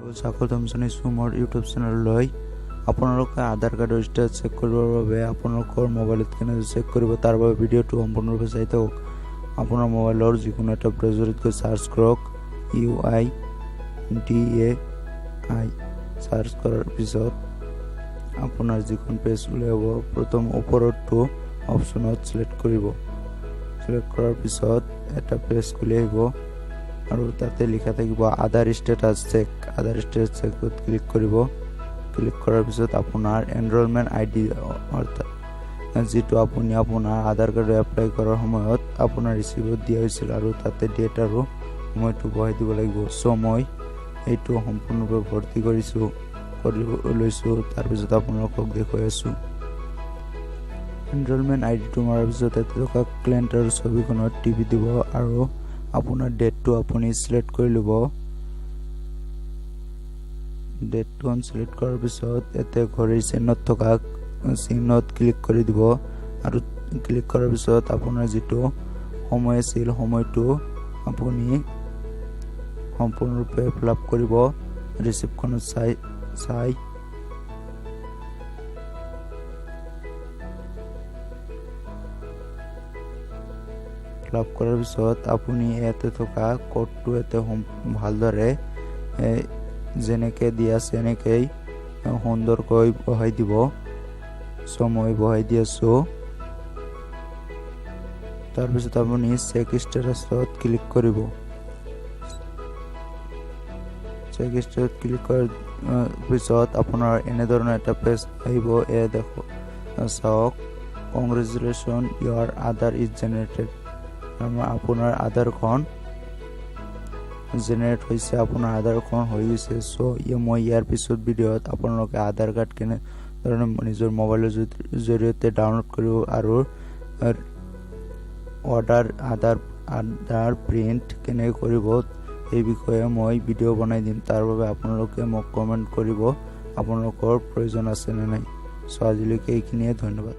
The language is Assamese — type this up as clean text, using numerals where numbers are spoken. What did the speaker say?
স্বাগতম জনাইছোঁ মোৰ ইউটিউব চেনেললৈ। আপোনালোকে আধাৰ কাৰ্ডৰ ষ্টেটাছ চেক কৰিবৰ বাবে আপোনালোকৰ মোবাইলত কেনেদৰে চেক কৰিব তাৰ বাবে ভিডিঅ'টো সম্পূৰ্ণৰূপে চাই থাকক। আপোনাৰ মোবাইলৰ যিকোনো এটা ব্ৰাউজাৰত গৈ চাৰ্চ কৰক UIDAI। চাৰ্চ কৰাৰ পিছত আপোনাৰ যিখন পেজ উলিয়াব প্ৰথম ওপৰৰটো অপশ্যনত সিলেক্ট কৰিব। সিলেক্ট কৰাৰ পিছত এটা পেজ খুলি আহিব আৰু তাতে লিখা থাকিব আধাৰ ষ্টেটাছ চেক। আধাৰ ষ্টেটাছ চেকত ক্লিক কৰিব। ক্লিক কৰাৰ পিছত আপোনাৰ এনৰোলমেণ্ট আইডি অৰ্থাৎ যিটো আপুনি আপোনাৰ আধাৰ কাৰ্ড এপ্লাই কৰাৰ সময়ত আপোনাৰ ৰিচিভত দিয়া হৈছিল আৰু তাতে ডেট আৰু সময়টো বহাই দিব লাগিব। মই এইটো সম্পূৰ্ণৰূপে ভৰ্তি লৈছোঁ। তাৰপিছত আপোনালোকক দেখুৱাই আছোঁ। এনৰোলমেণ্ট আইডিটো মৰাৰ পিছত তাতে থকা ক্লায়েণ্টৰ ছবিখনত টিপি দিব আৰু আপোনাৰ ডেটটো আপুনি সিলেক্ট কৰি ল'ব। ডেটখন সিলেক্ট কৰাৰ পিছত ইয়াতে ঘড়ীৰ চিহ্নত থকা চিহ্নত ক্লিক কৰি দিব আৰু ক্লিক কৰাৰ পিছত আপোনাৰ যিটো সময় আছিল সময়টো আপুনি সম্পূৰ্ণৰূপে ফিল আপ কৰিব। ৰিচিপ্টখনত চাই ফিল আপ কৰাৰ পিছত আপুনি ইয়াতে থকা কোডটো ইয়াতে ভালদৰে যেনেকৈ দিয়া আছে এনেকৈ সুন্দৰকৈ বহাই দিব। মই বহাই দি আছোঁ। তাৰপিছত আপুনি চেক ষ্টেটাছত ক্লিক কৰিব। চেক ষ্টেটাছত ক্লিক কৰাৰ পিছত আপোনাৰ এনেধৰণৰ এটা পেজ আহিব। এয়া চাওক, congratulation your Aadhaar is generated. আপোনাৰ আধাৰখন জেনেৰেট হৈছে, আপোনাৰ আধাৰখন হৈ গৈছে। মই ইয়াৰ পিছত ভিডিঅ'ত আপোনালোকে আধাৰ কাৰ্ড কেনেধৰণে নিজৰ মোবাইলৰ জৰিয়তে ডাউনলোড কৰিব আৰু আধাৰ প্ৰিণ্ট কেনেকৈ কৰিব এই বিষয়ে মই ভিডিঅ' বনাই দিম। তাৰ বাবে আপোনালোকে মোক কমেণ্ট কৰিব আপোনালোকৰ প্ৰয়োজন আছে নে নাই। আজিলৈকে এইখিনিয়ে, ধন্যবাদ।